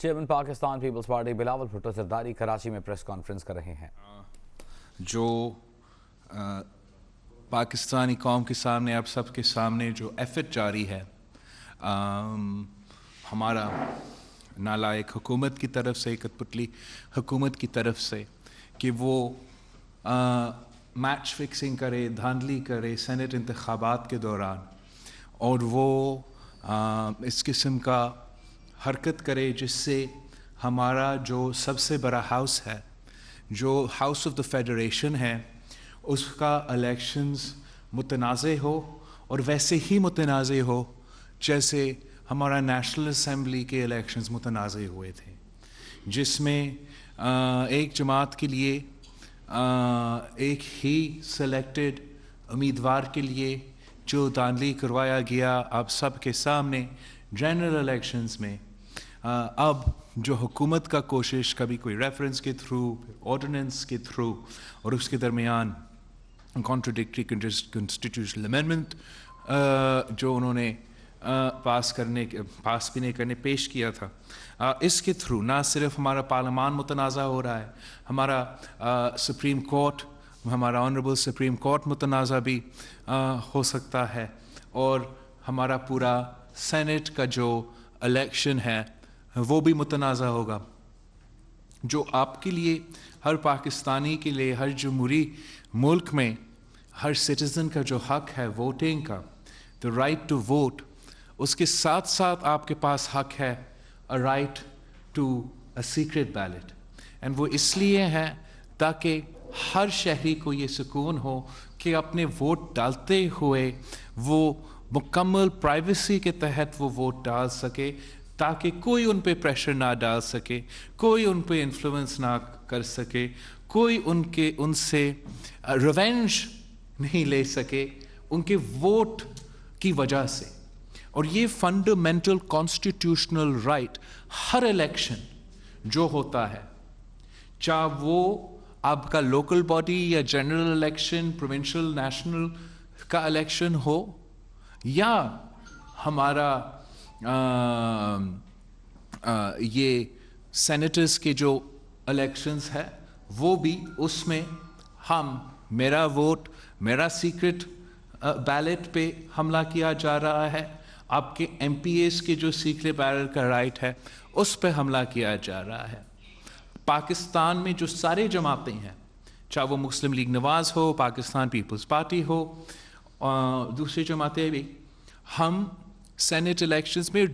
Chairman Pakistan Peoples Party Bilawal Bhutto Zardari Karachi میں press conference کر رہے ہیں. جو پاکستانی قوم کے سامنے آپ سب کے سامنے جو ایفرٹ جاری ہے ہمارا نالائق حکومت کی طرف سے کٹھ پتلی حکومت کی طرف سے کہ وہ میچ فکسنگ کرے دھاندلی کرے سینٹ انتخابات کے دوران اور وہ اس قسم کا حرکت کرے جس سے ہمارا جو سب سے بڑا ہاؤس ہے جو ہاؤس آف دا فیڈریشن ہے اس کا الیکشنز متنازع ہو اور ویسے ہی متنازع ہو جیسے ہمارا نیشنل اسمبلی کے الیکشنز متنازع ہوئے تھے، جس میں ایک جماعت کے لیے ایک ہی سلیکٹڈ امیدوار کے لیے جو دھاندلی کروایا گیا آپ سب کے سامنے جنرل الیکشنز میں. اب جو حکومت کا کوشش کبھی کوئی ریفرنس کے تھرو آرڈیننس کے تھرو اور اس کے درمیان کانٹرڈکٹری کنسٹیٹیوشنل امینڈمنٹ جو انہوں نے پاس بھی نہیں کرنے پیش کیا تھا، اس کے تھرو نہ صرف ہمارا پارلیمان متنازع ہو رہا ہے، ہمارا سپریم کورٹ ہمارا آنریبل سپریم کورٹ متنازع بھی ہو سکتا ہے اور ہمارا پورا سینٹ کا جو الیکشن ہے وہ بھی متنازع ہوگا. جو آپ کے لیے ہر پاکستانی کے لیے ہر جمہوری ملک میں ہر سٹیزن کا جو حق ہے ووٹنگ کا the right to vote، اس کے ساتھ ساتھ آپ کے پاس حق ہے a right to a secret ballot، and وہ اس لیے ہے تاکہ ہر شہری کو یہ سکون ہو کہ اپنے ووٹ ڈالتے ہوئے وہ مکمل پرائیویسی کے تحت وہ ووٹ ڈال سکے تاکہ کوئی ان پہ پریشر نہ ڈال سکے، کوئی ان پہ انفلوئنس نہ کر سکے، کوئی ان سے ریونج نہیں لے سکے ان کے ووٹ کی وجہ سے. اور یہ فنڈامنٹل کانسٹیٹیوشنل رائٹ ہر الیکشن جو ہوتا ہے، چاہے وہ آپ کا لوکل باڈی یا جنرل الیکشن پروونشل نیشنل کا الیکشن ہو یا ہمارا یہ سینیٹرز کے جو الیکشنز ہے وہ بھی اس میں ہم میرا ووٹ میرا سیکرٹ بیلٹ پہ حملہ کیا جا رہا ہے، آپ کے ایم پی ایز کے جو سیکرٹ بیلٹ کا رائٹ ہے اس پہ حملہ کیا جا رہا ہے. پاکستان میں جو سارے جماعتیں ہیں، چاہے وہ مسلم لیگ نواز ہو، پاکستان پیپلز پارٹی ہو، دوسری جماعتیں بھی، ہم سینٹ الیکشنز میں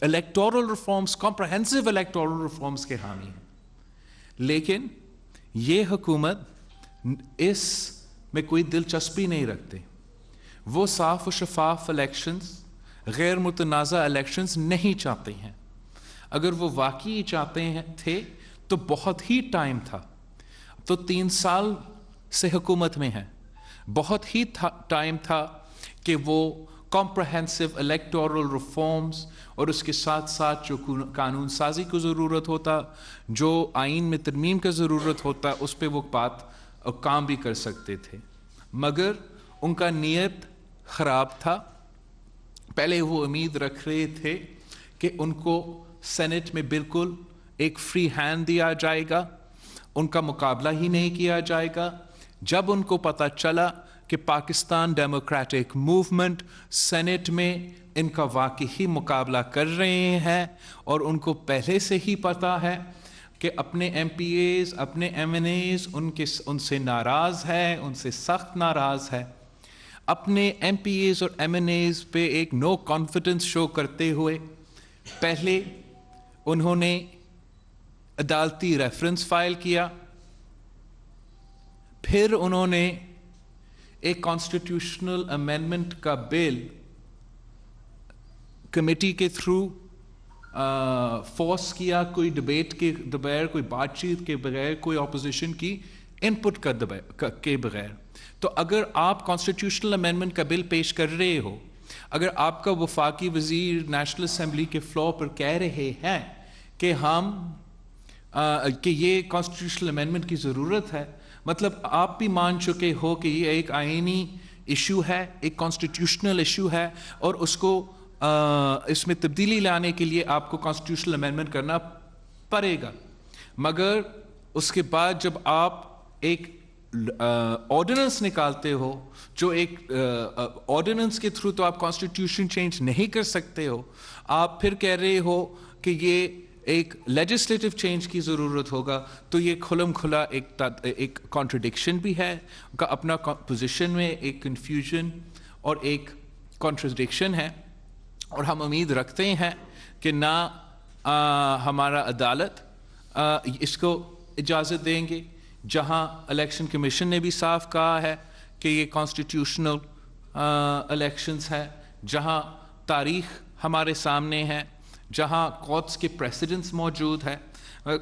electoral reforms comprehensive electoral reforms کے حامی ہیں. لیکن یہ حکومت اس میں کوئی دلچسپی نہیں رکھتے، وہ صاف و شفاف الیکشنز غیر متنازع الیکشنز نہیں چاہتے ہیں. اگر وہ واقعی چاہتے تھے تو بہت ہی ٹائم تھا، تو 3 سال سے حکومت میں ہے، بہت ہی ٹائم تھا کہ وہ کمپریہنسو الیکٹورل ریفارمز اور اس کے ساتھ ساتھ جو قانون سازی کو ضرورت ہوتا، جو آئین میں ترمیم کا ضرورت ہوتا، اس پہ وہ بات اور کام بھی کر سکتے تھے. مگر ان کا نیت خراب تھا. پہلے وہ امید رکھ رہے تھے کہ ان کو سینٹ میں بالکل ایک فری ہینڈ دیا جائے گا، ان کا مقابلہ ہی نہیں کیا جائے گا. جب ان کو پتہ چلا کہ پاکستان ڈیموکریٹک موومنٹ سینٹ میں ان کا واقعی مقابلہ کر رہے ہیں اور ان کو پہلے سے ہی پتہ ہے کہ اپنے ایم پی ایز اپنے ایم این ایز ان سے ناراض ہے، ان سے سخت ناراض ہے، اپنے ایم پی ایز اور ایم این ایز پہ ایک نو کانفیڈنس شو کرتے ہوئے پہلے انہوں نے عدالتی ریفرنس فائل کیا، پھر انہوں نے ایک کانسٹیٹیوشنل امینڈمنٹ کا بل کمیٹی کے تھرو فورس کیا، کوئی ڈبیٹ کے بغیر، کوئی بات چیت کے بغیر، کوئی اپوزیشن کی ان پٹ کے بغیر. تو اگر آپ کانسٹیٹیوشنل امینڈمنٹ کا بل پیش کر رہے ہو، اگر آپ کا وفاقی وزیر نیشنل اسمبلی کے فلور پر کہہ رہے ہیں کہ کہ یہ کانسٹیٹیوشنل امینڈمنٹ کی ضرورت ہے، مطلب آپ بھی مان چکے ہو کہ یہ ایک آئینی ایشو ہے، ایک کانسٹیٹیوشنل ایشو ہے، اور اس میں تبدیلی لانے کے لیے آپ کو کانسٹیٹیوشنل امینڈمنٹ کرنا پڑے گا. مگر اس کے بعد جب آپ ایک آرڈیننس نکالتے ہو, جو ایک آرڈیننس کے تھرو تو آپ کانسٹیٹیوشن چینج نہیں کر سکتے ہو, آپ پھر کہہ رہے ہو کہ یہ ایک لیجسلیٹو چینج کی ضرورت ہوگا, تو یہ کھلم کھلا ایک کانٹرڈکشن بھی ہے کا اپنا پوزیشن میں ایک کنفیوژن اور ایک کانٹرڈکشن ہے. اور ہم امید رکھتے ہیں کہ نہ ہمارا عدالت اس کو اجازت دیں گے, جہاں الیکشن کمیشن نے بھی صاف کہا ہے کہ یہ کانسٹیٹیوشنل الیکشنز ہے, جہاں تاریخ ہمارے سامنے ہے, جہاں کورٹس کے پریسیڈنٹس موجود ہے,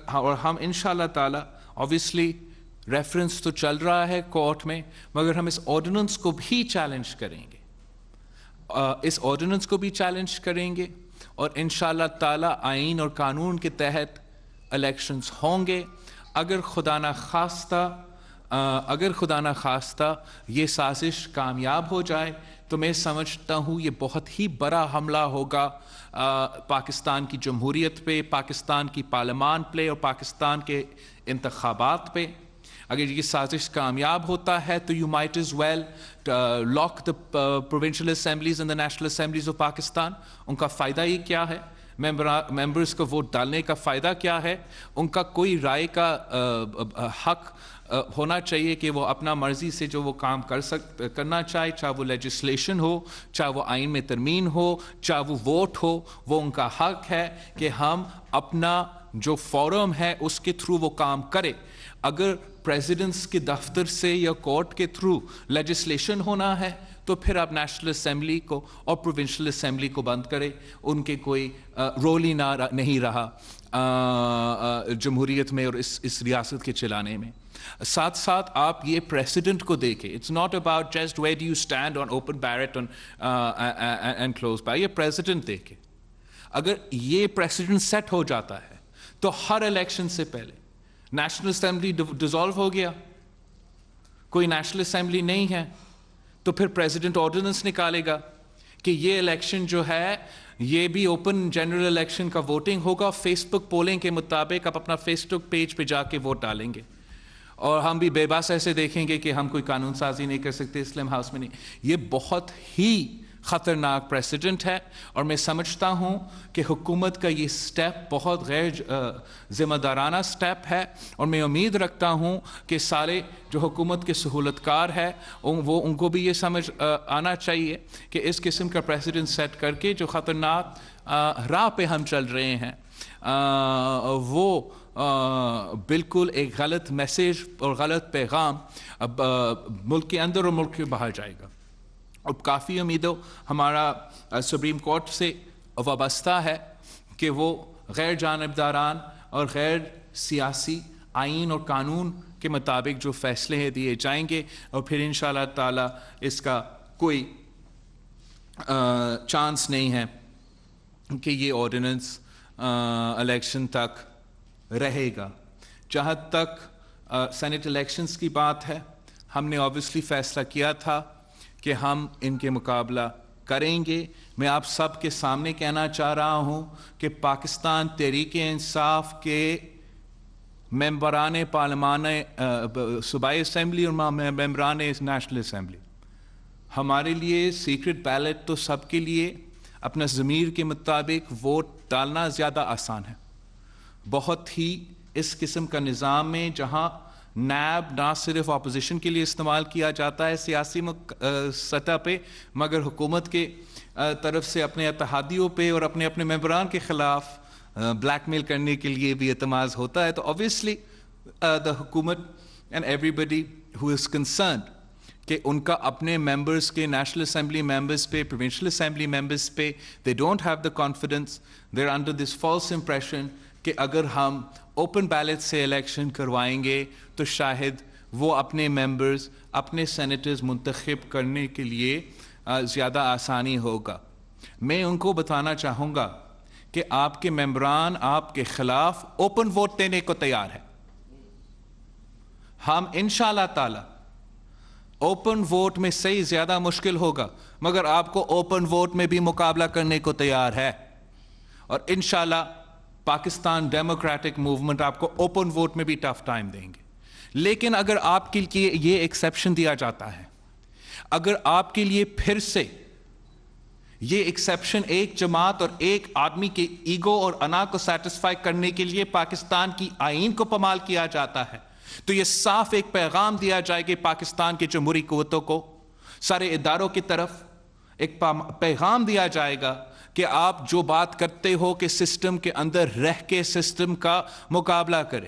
اور ہم انشاءاللہ تعالی obviously ریفرنس تو چل رہا ہے کورٹ میں, مگر ہم اس آرڈیننس کو بھی چیلنج کریں گے, اس آرڈیننس کو بھی چیلنج کریں گے, اور انشاءاللہ تعالی آئین اور قانون کے تحت الیکشنز ہوں گے. اگر خدا نہ خواستہ یہ سازش کامیاب ہو جائے تو میں سمجھتا ہوں یہ بہت ہی بڑا حملہ ہوگا پاکستان کی جمہوریت پہ, پاکستان کی پارلیمان پہ اور پاکستان کے انتخابات پہ. اگر یہ سازش کامیاب ہوتا ہے تو you might as well lock the provincial assemblies and the national assemblies of Pakistan. ان کا فائدہ یہ کیا ہے؟ ممبرز کو ووٹ ڈالنے کا فائدہ کیا ہے؟ ان کا کوئی رائے کا حق ہونا چاہیے کہ وہ اپنا مرضی سے جو وہ کام کرنا چاہے, چاہے وہ لیجسلیشن ہو, چاہے وہ آئین میں ترمیم ہو, چاہے وہ ووٹ ہو, وہ ان کا حق ہے کہ ہم اپنا جو فورم ہے اس کے تھرو وہ کام کرے. اگر پریزیڈنٹس کے دفتر سے یا کورٹ کے تھرو لیجسلیشن ہونا ہے تو پھر آپ نیشنل اسمبلی کو اور پروونشل اسمبلی کو بند کرے, ان کے کوئی رول ہی نہیں رہا جمہوریت میں اور اس ریاست کے چلانے میں. ساتھ ساتھ آپ یہ پریسیڈنٹ کو دیکھیں, it's not about just where do you stand on open ballot and close by. یہ پریسیڈنٹ دیکھیں, اگر یہ پریسیڈنٹ سیٹ ہو جاتا ہے تو ہر الیکشن سے پہلے نیشنل اسمبلی ڈیزالو ہو گیا, کوئی نیشنل اسمبلی نہیں ہے, تو پھر پریزیڈنٹ آرڈیننس نکالے گا کہ یہ الیکشن جو ہے یہ بھی اوپن جنرل الیکشن کا ووٹنگ ہوگا, فیس بک پولنگ کے مطابق آپ اپنا فیس بک پیج پہ جا کے ووٹ ڈالیں گے, اور ہم بھی بے بس ایسے دیکھیں گے کہ ہم کوئی قانون سازی نہیں کر سکتے اسلام ہاؤس میں نہیں. یہ بہت ہی خطرناک پریسیڈنٹ ہے, اور میں سمجھتا ہوں کہ حکومت کا یہ سٹیپ بہت غیر ذمہ دارانہ سٹیپ ہے, اور میں امید رکھتا ہوں کہ سارے جو حکومت کے سہولت کار ہے ان کو بھی یہ سمجھ آنا چاہیے کہ اس قسم کا پریسیڈنٹ سیٹ کر کے جو خطرناک راہ پہ ہم چل رہے ہیں وہ بالکل ایک غلط میسیج اور غلط پیغام ملک کے اندر اور ملک کے باہر جائے گا. اور کافی امیدوں ہمارا سپریم کورٹ سے وابستہ ہے کہ وہ غیر جانبداران اور غیر سیاسی آئین اور قانون کے مطابق جو فیصلے ہیں دیے جائیں گے, اور پھر انشاءاللہ تعالی اس کا کوئی چانس نہیں ہے کہ یہ آرڈیننس الیکشن تک رہے گا. جہاں تک سینٹ الیکشنز کی بات ہے, ہم نے obviously فیصلہ کیا تھا کہ ہم ان کے مقابلہ کریں گے. میں آپ سب کے سامنے کہنا چاہ رہا ہوں کہ پاکستان تحریک انصاف کے ممبران پارلیمان صوبائی اسمبلی اور ممبران نیشنل اسمبلی, ہمارے لیے سیکرٹ بیلٹ تو سب کے لیے اپنا ضمیر کے مطابق ووٹ ڈالنا زیادہ آسان ہے. بہت ہی اس قسم کا نظام میں جہاں نیب نہ صرف اپوزیشن کے لیے استعمال کیا جاتا ہے سیاسی سطح پہ, مگر حکومت کے طرف سے اپنے اتحادیوں پہ اور اپنے ممبران کے خلاف بلیک میل کرنے کے لیے بھی اعتماد ہوتا ہے. تو obviously the حکومت and everybody who is concerned کہ ان کا اپنے ممبرس کے نیشنل اسمبلی ممبرس پہ, پروونشل اسمبلی ممبرس پہ they don't have the confidence, they're under this false impression کہ اگر ہم اوپن بیلٹ سے الیکشن کروائیں گے تو شاید وہ اپنے ممبرز اپنے سینیٹرز منتخب کرنے کے لیے زیادہ آسانی ہوگا. میں ان کو بتانا چاہوں گا کہ آپ کے ممبران آپ کے خلاف اوپن ووٹ دینے کو تیار ہے. ہم انشاءاللہ تعالی اوپن ووٹ میں صحیح زیادہ مشکل ہوگا, مگر آپ کو اوپن ووٹ میں بھی مقابلہ کرنے کو تیار ہے, اور انشاءاللہ پاکستان ڈیموکریٹک موومنٹ آپ کو اوپن ووٹ میں بھی ٹف ٹائم دیں گے. لیکن اگر آپ کے لیے یہ ایکسیپشن دیا جاتا ہے, اگر آپ کے لیے پھر سے یہ ایکسیپشن ایک جماعت اور ایک آدمی کے ایگو اور انا کو سیٹسفائی کرنے کے لیے پاکستان کی آئین کو پامال کیا جاتا ہے, تو یہ صاف ایک پیغام دیا جائے کہ پاکستان کے جمہوری قوتوں کو, سارے اداروں کی طرف ایک پیغام دیا جائے گا کہ آپ جو بات کرتے ہو کہ سسٹم کے اندر رہ کے سسٹم کا مقابلہ کرے,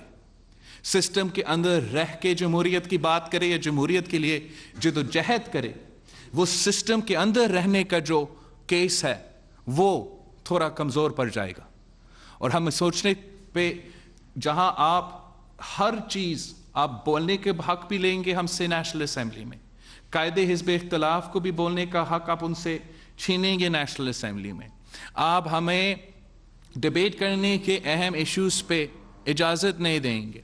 سسٹم کے اندر رہ کے جمہوریت کی بات کرے یا جمہوریت کے لیے جدوجہد کرے, وہ سسٹم کے اندر رہنے کا جو کیس ہے وہ تھوڑا کمزور پڑ جائے گا. اور ہم سوچنے پہ جہاں آپ ہر چیز آپ بولنے کے حق بھی لیں گے ہم سے نیشنل اسمبلی میں, قائد حزب اختلاف کو بھی بولنے کا حق آپ ان سے چھینیں گے نیشنل اسمبلی میں, آپ ہمیں ڈیبیٹ کرنے کے اہم ایشوز پہ اجازت نہیں دیں گے.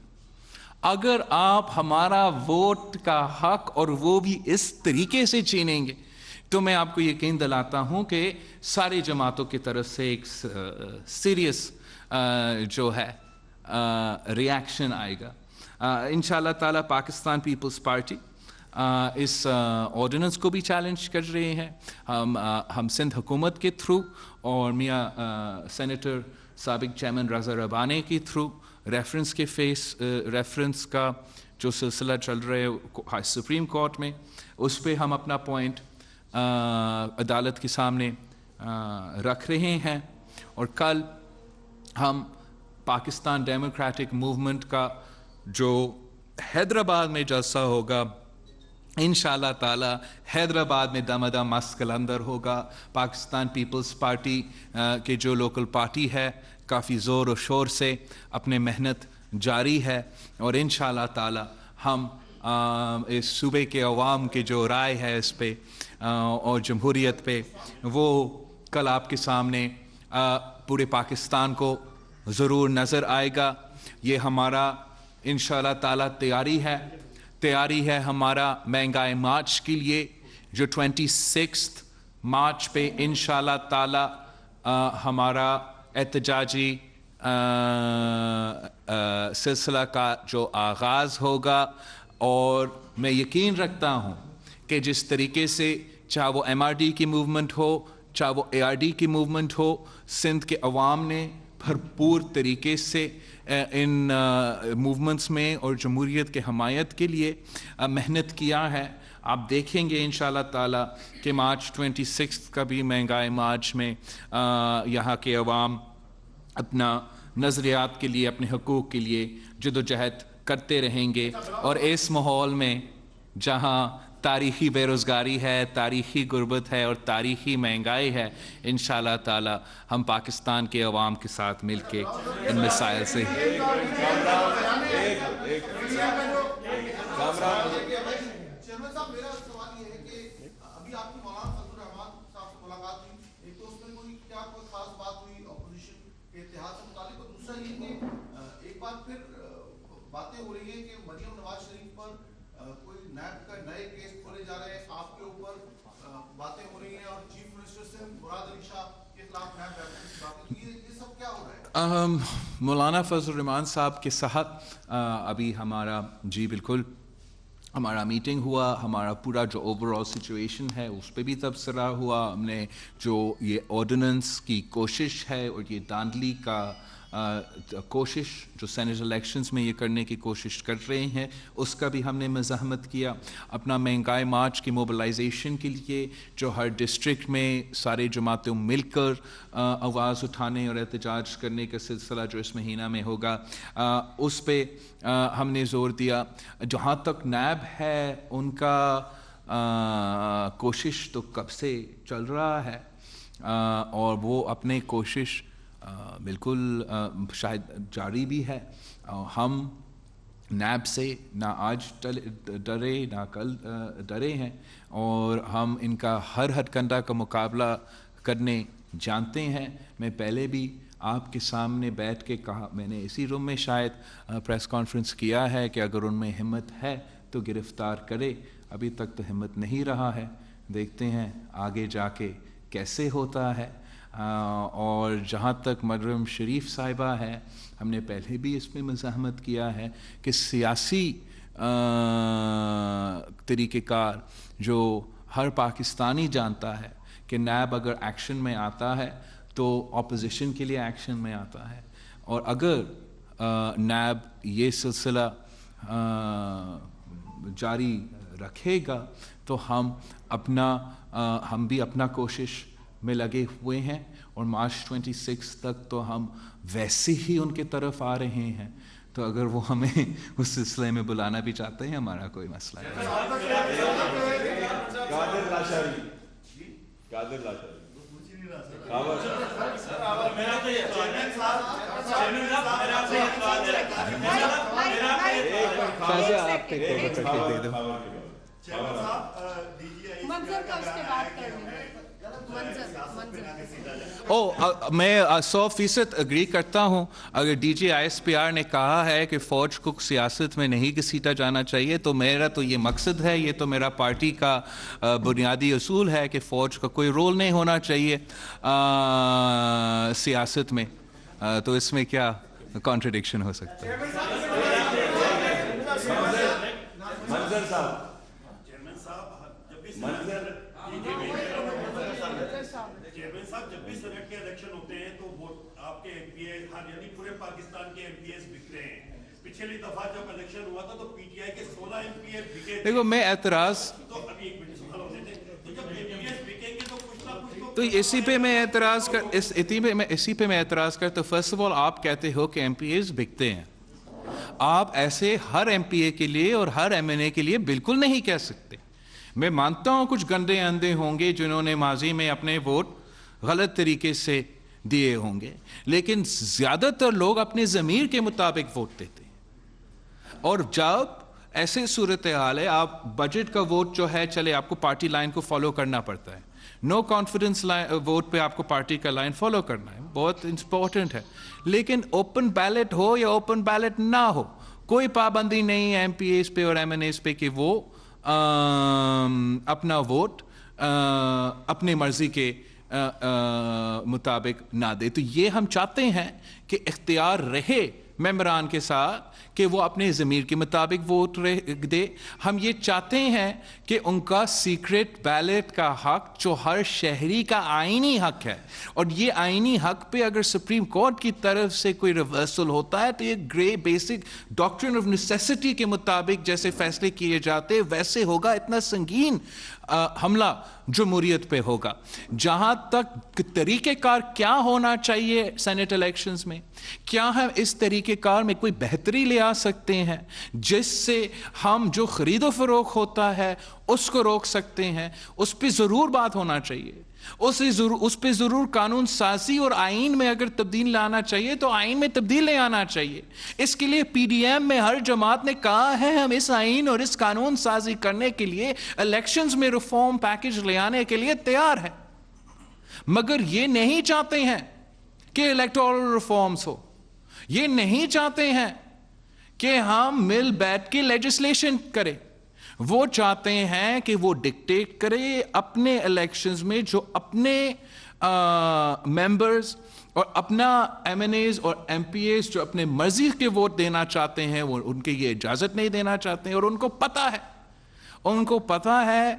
اگر آپ ہمارا ووٹ کا حق اور وہ بھی اس طریقے سے چھینیں گے تو میں آپ کو یقین دلاتا ہوں کہ ساری جماعتوں کی طرف سے ایک سیریس جو ہے ریاکشن آئے گا. انشاءاللہ تعالی پاکستان پیپلز پارٹی اس آرڈیننس کو بھی چیلنج کر رہے ہیں. ہم سندھ حکومت کے تھرو اور میاں سینیٹر سابق چیئرمین رضا ربانی کے تھرو ریفرنس کا جو سلسلہ چل رہا ہے سپریم کورٹ میں, اس پہ ہم اپنا پوائنٹ عدالت کے سامنے رکھ رہے ہیں. اور کل ہم پاکستان ڈیموکریٹک موومنٹ کا جو حیدرآباد میں جلسہ ہوگا انشاءاللہ تعالی حیدرآباد میں دم دم مست قلندر ہوگا. پاکستان پیپلز پارٹی کے جو لوکل پارٹی ہے کافی زور و شور سے اپنے محنت جاری ہے, اور انشاءاللہ تعالی ہم اس صوبے کے عوام کی جو رائے ہے اس پہ اور جمہوریت پہ وہ کل آپ کے سامنے پورے پاکستان کو ضرور نظر آئے گا. یہ ہمارا انشاءاللہ تعالی تیاری ہے ہمارا مہنگائی مارچ کے لیے جو 26 مارچ پہ انشاءاللہ تعالی ہمارا احتجاجی سلسلہ کا جو آغاز ہوگا. اور میں یقین رکھتا ہوں کہ جس طریقے سے چاہے وہ MRD کی موومنٹ ہو چاہے وہ ARD کی موومنٹ ہو, سندھ کے عوام نے بھرپور طریقے سے ان موومنٹس میں اور جمہوریت کے حمایت کے لیے محنت کیا ہے. آپ دیکھیں گے انشاءاللہ تعالی کہ مارچ 26 کا بھی مہنگائی مارچ میں یہاں کے عوام اپنا نظریات کے لیے اپنے حقوق کے لیے جدوجہد کرتے رہیں گے. اور اس ماحول میں جہاں تاریخی بے روزگاری ہے, تاریخی غربت ہے اور تاریخی مہنگائی ہے, انشاءاللہ تعالی ہم پاکستان کے عوام کے ساتھ مل کے ان مسائل سے باتیں ہو رہی ہیں کہ مریم نواز شریف پر کوئی نیب کا نئے کیس کھولے جا رہے ہیں, آپ کے اوپر باتیں ہو رہی ہیں, اور چیف منسٹر سے مراد علی شاہ کے خلاف نیب کی باتیں, یہ سب کیا ہو رہا ہے؟ مولانا فضل الرحمان صاحب کے ساتھ ابھی ہمارا بالکل ہمارا میٹنگ ہوا, ہمارا پورا جو اوور آل سچویشن ہے اس پہ بھی تبصرہ ہوا. ہم نے جو یہ آرڈیننس کی کوشش ہے اور یہ دھاندلی کا کوشش جو سینٹ الیکشنز میں یہ کرنے کی کوشش کر رہے ہیں اس کا بھی ہم نے مزاحمت کیا. اپنا مہنگائی مارچ کی موبلائزیشن کے لیے جو ہر ڈسٹرکٹ میں سارے جماعتوں مل کر آواز اٹھانے اور احتجاج کرنے کا سلسلہ جو اس مہینہ میں ہوگا اس پہ ہم نے زور دیا. جہاں تک نیب ہے ان کا کوشش تو کب سے چل رہا ہے اور وہ اپنے کوشش بالکل شاید جاری بھی ہے. ہم نیب سے نہ آج ڈرے نہ کل ڈرے ہیں, اور ہم ان کا ہر ہتھکنڈہ کا مقابلہ کرنے جانتے ہیں. میں پہلے بھی آپ کے سامنے بیٹھ کے کہا, میں نے اسی روم میں شاید پریس کانفرنس کیا ہے کہ اگر ان میں ہمت ہے تو گرفتار کرے. ابھی تک تو ہمت نہیں رہا ہے, دیکھتے ہیں آگے جا کے کیسے ہوتا ہے. اور جہاں تک مریم شریف صاحبہ ہے، ہم نے پہلے بھی اس میں مزاحمت کیا ہے کہ سیاسی طریقہ کار جو ہر پاکستانی جانتا ہے کہ نیب اگر ایکشن میں آتا ہے تو اپوزیشن کے لیے ایکشن میں آتا ہے، اور اگر نیب یہ سلسلہ جاری رکھے گا تو ہم بھی اپنا کوشش میں لگے ہوئے ہیں، اور مارچ 26 تک تو ہم ویسے ہی ان کے طرف آ رہے ہیں، تو اگر وہ ہمیں اس سلسلے میں بلانا بھی چاہتے ہیں ہمارا کوئی مسئلہ نہیں۔ میں 100% اگری کرتا ہوں۔ اگر D G I S P R نے کہا ہے کہ فوج کو سیاست میں نہیں گھسیٹا جانا چاہیے، تو میرا تو یہ مقصد ہے، یہ تو میرا پارٹی کا بنیادی اصول ہے کہ فوج کا کوئی رول نہیں ہونا چاہیے سیاست میں، تو اس میں کیا کانٹرڈکشن ہو سکتا ہے؟ منظر صاحب جب بھی سینٹ کے الیکشن ہوتے ہیں تو ووٹ آپ کے ایم پی اے یعنی پورے پاکستان کے ایم پی ایز بکتے ہیں۔ پچھلی دفعہ جب الیکشن ہوا تھا تو پی ٹی آئی کے 16 ایم پی اے بکے تھے۔ دیکھو میں اعتراض تو ابھی ایک منٹ سوال ہوتے تھے، تو جب ایم پی ایز بکیں گے تو کچھ نہ کچھ تو اسی پہ میں اعتراض کرتا، فرسٹ آف آل آپ کہتے ہو کہ ایم پی ایز بکتے ہیں، آپ ایسے ہر ایم پی اے کے لیے اور ہر ایم این اے کے لیے بالکل نہیں کہہ سکتے۔ میں مانتا ہوں کچھ گندے اندھے ہوں گے جنہوں نے ماضی میں اپنے ووٹ غلط طریقے سے دیے ہوں گے، لیکن زیادہ تر لوگ اپنے ضمیر کے مطابق ووٹ دیتے ہیں، اور جب ایسے صورتحال ہے آپ بجٹ کا ووٹ جو ہے چلے آپ کو پارٹی لائن کو فالو کرنا پڑتا ہے، نو کانفیڈنس ووٹ پہ آپ کو پارٹی کا لائن فالو کرنا ہے، بہت امپورٹنٹ ہے، لیکن اوپن بیلٹ ہو یا اوپن بیلٹ نہ ہو کوئی پابندی نہیں ہے ایم پی ایز پہ اور ایم این ایز پہ کہ وہ اپنا ووٹ اپنی مرضی کے مطابق نہ دے۔ تو یہ ہم چاہتے ہیں کہ اختیار رہے ممبران کے ساتھ کہ وہ اپنے ضمیر کے مطابق ووٹ دے۔ ہم یہ چاہتے ہیں کہ ان کا سیکرٹ بیلٹ کا حق جو ہر شہری کا آئینی حق ہے، اور یہ آئینی حق پہ اگر سپریم کورٹ کی طرف سے کوئی ریورسل ہوتا ہے تو یہ گرے بیسک ڈاکٹرن آف نیسیسٹی کے مطابق جیسے فیصلے کیے جاتے ویسے ہوگا۔ اتنا سنگین حملہ جمہوریت پہ ہوگا۔ جہاں تک طریقہ کار کیا ہونا چاہیے سینٹ الیکشنز میں، کیا ہم اس طریقہ کار میں کوئی بہتری لے آ سکتے ہیں جس سے ہم جو خرید و فروخت ہوتا ہے اس کو روک سکتے ہیں، اس پہ ضرور بات ہونا چاہیے، اس پہ ضرور قانون سازی اور آئین میں اگر تبدیل لانا چاہیے تو آئین میں تبدیل لے آنا چاہیے۔ اس کے لیے پی ڈی ایم میں ہر جماعت نے کہا ہے ہم اس آئین اور اس قانون سازی کرنے کے لیے الیکشنز میں ریفارم پیکج لے آنے کے لیے تیار ہے، مگر یہ نہیں چاہتے ہیں کہ الیکٹورل ریفارمز ہو، یہ نہیں چاہتے ہیں کہ ہم مل بیٹھ کے لیجسلیشن کریں، وہ چاہتے ہیں کہ وہ ڈکٹیٹ کرے اپنے الیکشنز میں جو اپنے ممبرز اور اپنا ایم این ایز اور ایم پی ایز جو اپنے مرضی کے ووٹ دینا چاہتے ہیں وہ ان کے یہ اجازت نہیں دینا چاہتے ہیں، اور ان کو پتہ ہے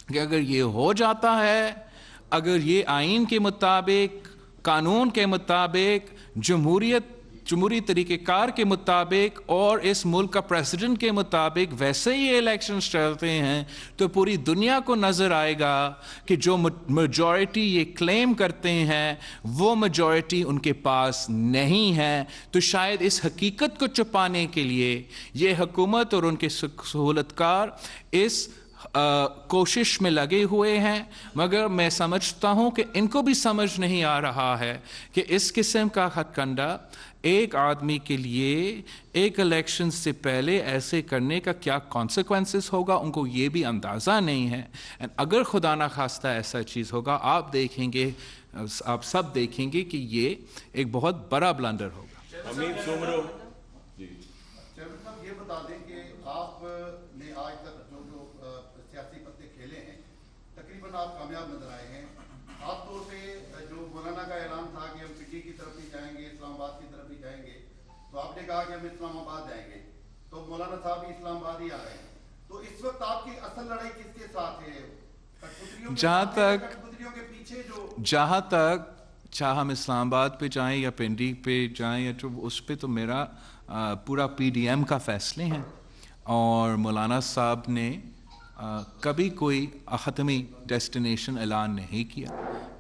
کہ اگر یہ ہو جاتا ہے، اگر یہ آئین کے مطابق، قانون کے مطابق، جمہوری طریقہ کار کے مطابق اور اس ملک کا پریزیڈنٹ کے مطابق ویسے ہی الیکشنز چلتے ہیں تو پوری دنیا کو نظر آئے گا کہ جو میجورٹی یہ کلیم کرتے ہیں وہ میجورٹی ان کے پاس نہیں ہے۔ تو شاید اس حقیقت کو چھپانے کے لیے یہ حکومت اور ان کے سہولت کار اس کوشش میں لگے ہوئے ہیں، مگر میں سمجھتا ہوں کہ ان کو بھی سمجھ نہیں آ رہا ہے کہ اس قسم کا ہتھ کنڈا ایک آدمی کے لیے ایک الیکشن سے پہلے ایسے کرنے کا کیا کانسیکوینسز ہوگا، ان کو یہ بھی اندازہ نہیں ہے۔ اگر خدا نہ خواستہ ایسا چیز ہوگا آپ سب دیکھیں گے کہ یہ ایک بہت بڑا بلنڈر ہوگا۔ امین سومرو چیئرمین صاحب یہ بتا دیں کہ آپ نے آج تک جو سیاسی پتے کھیلے ہیں تقریباً آپ کامیاب نظر آئے ہیں، خاص طور پہ جو تو آپ نے کہا کہ ہم اسلام آباد جائیں گے, تو مولانا صاحب بھی اسلام آباد ہی آ رہے ہیں, تو اس وقت آپ کی اصل لڑائی کس کے ساتھ ہے؟ کٹپتلیوں کے ساتھ ہے یا کٹپتلیوں کے پیچھے جو جہاں تک چاہے ہم اسلام آباد پہ جائیں یا پنڈی پہ جائیں یا جو اس پہ تو میرا پورا پی ڈی ایم کا فیصلے ہیں, اور مولانا صاحب نے کبھی کوئی حتمی ڈیسٹینیشن اعلان نہیں کیا.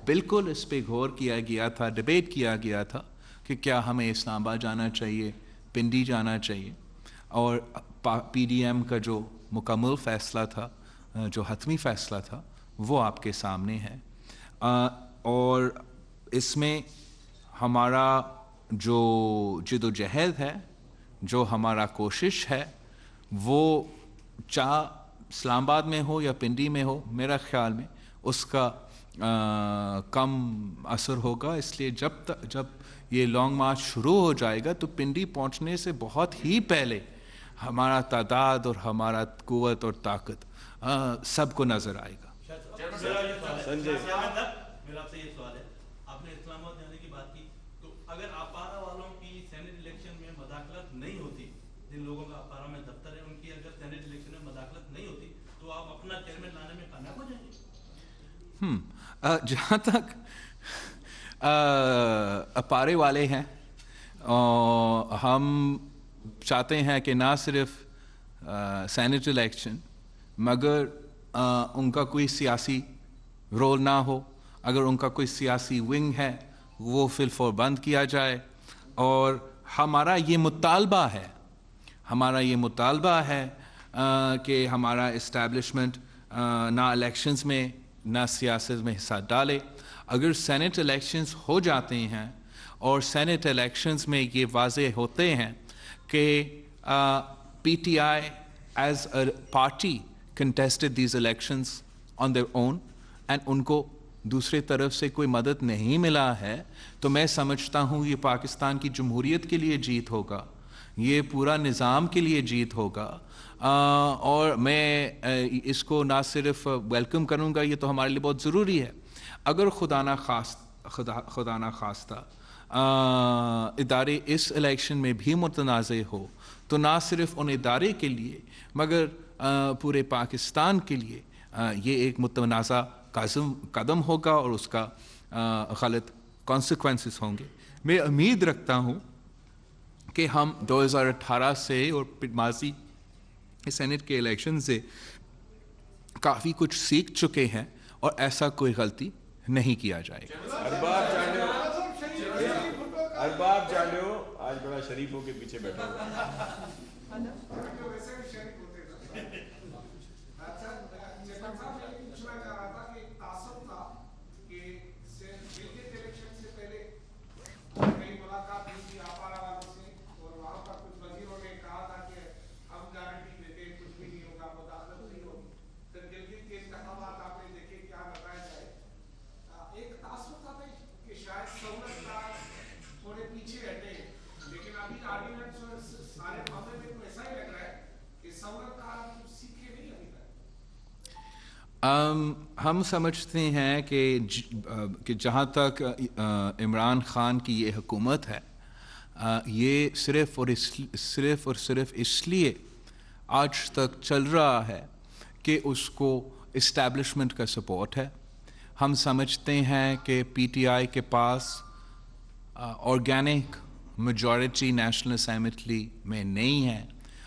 بالکل اس پہ غور کیا گیا تھا, ڈبیٹ کیا گیا تھا کہ کیا ہمیں اسلام آباد جانا چاہیے, پنڈی جانا چاہیے, اور پی ڈی ایم کا جو مکمل فیصلہ تھا, جو حتمی فیصلہ تھا, وہ آپ کے سامنے ہے. اور اس میں ہمارا جو جد و جہد ہے, جو ہمارا کوشش ہے, وہ چاہے اسلام آباد میں ہو یا پنڈی میں ہو, میرا خیال میں اس کا کم اثر ہوگا. اس لیے جب یہ لانگ مارچ شروع ہو جائے گا تو پنڈی پہنچنے سے بہت ہی پہلے ہمارا تعداد اور ہمارا قوت اور طاقت سب کو نظر آئے گا. میرا آپ سے یہ سوال ہے, آپ نے اسلام آباد جانے کی بات کی, تو اگر اپارا والوں کی سینٹ الیکشن میں مداخلت نہیں ہوتی, جن لوگوں کا اپارا میں دفتر ہے ان کی اگر سینٹ الیکشن میں مداخلت نہیں ہوتی تو آپ اپنا چیئرمین لانے میں کامیاب ہو جائیں گے؟ جہاں تک اپارے والے ہیں, ہم چاہتے ہیں کہ نہ صرف سینٹ الیکشن مگر ان کا کوئی سیاسی رول نہ ہو. اگر ان کا کوئی سیاسی ونگ ہے وہ فی الفور بند کیا جائے. اور ہمارا یہ مطالبہ ہے کہ ہمارا اسٹیبلشمنٹ نہ الیکشنز میں نہ سیاست میں حصہ ڈالے. اگر سینٹ الیکشنز ہو جاتے ہیں اور سینٹ الیکشنز میں یہ واضح ہوتے ہیں کہ P T I as a party contested these elections on their own and ان کو دوسرے طرف سے کوئی مدد نہیں ملا ہے, تو میں سمجھتا ہوں یہ پاکستان کی جمہوریت کے لیے جیت ہوگا, یہ پورا نظام کے لیے جیت ہوگا. اور میں اس کو نہ صرف ویلکم کروں گا, یہ تو ہمارے لیے بہت ضروری ہے. اگر خدا نہ خواستہ ادارے اس الیکشن میں بھی متنازع ہو تو نہ صرف ان ادارے کے لیے مگر پورے پاکستان کے لیے یہ ایک متنازع قدم ہوگا اور اس کا غلط کانسیکوینسز ہوں گے. میں امید رکھتا ہوں کہ ہم 2018 سے اور ماضی سینٹ کے الیکشن سے کافی کچھ سیکھ چکے ہیں اور ایسا کوئی غلطی نہیں کیا جائے گا. ارباب چالیو آج بڑا شریف ہو کے پیچھے بیٹھا ہوا. ہم سمجھتے ہیں کہ جہاں تک عمران خان کی یہ حکومت ہے, یہ صرف اور صرف اس لیے آج تک چل رہا ہے کہ اس کو اسٹیبلشمنٹ کا سپورٹ ہے. ہم سمجھتے ہیں کہ پی ٹی آئی کے پاس آرگینک میجورٹی نیشنل اسمبلی میں نہیں ہے,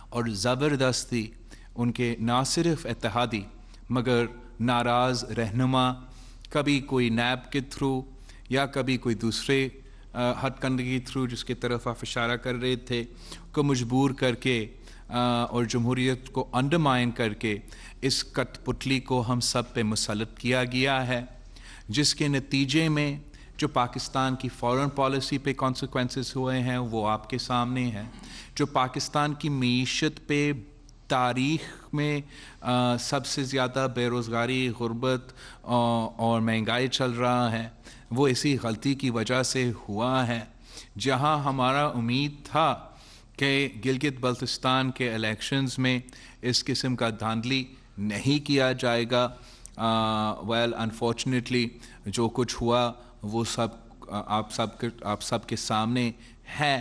اور زبردستی ان کے نہ صرف اتحادی مگر ناراض رہنما کبھی کوئی نیب کے تھرو یا کبھی کوئی دوسرے ہٹ کنڈے کے تھرو جس کی طرف آپ اشارہ کر رہے تھے کو مجبور کر کے اور جمہوریت کو انڈرمائن کر کے اس کٹ پتلی کو ہم سب پہ مسلط کیا گیا ہے, جس کے نتیجے میں جو پاکستان کی فارن پالیسی پہ کانسیکوینسز ہوئے ہیں وہ آپ کے سامنے ہیں. جو پاکستان کی معیشت پہ تاریخ میں سب سے زیادہ بے روزگاری, غربت اور مہنگائی چل رہا ہے, وہ اسی غلطی کی وجہ سے ہوا ہے. جہاں ہمارا امید تھا کہ گلگت بلتستان کے الیکشنز میں اس قسم کا دھاندلی نہیں کیا جائے گا, انفارچونیٹلی جو کچھ ہوا وہ سب آپ سب کے سامنے ہے.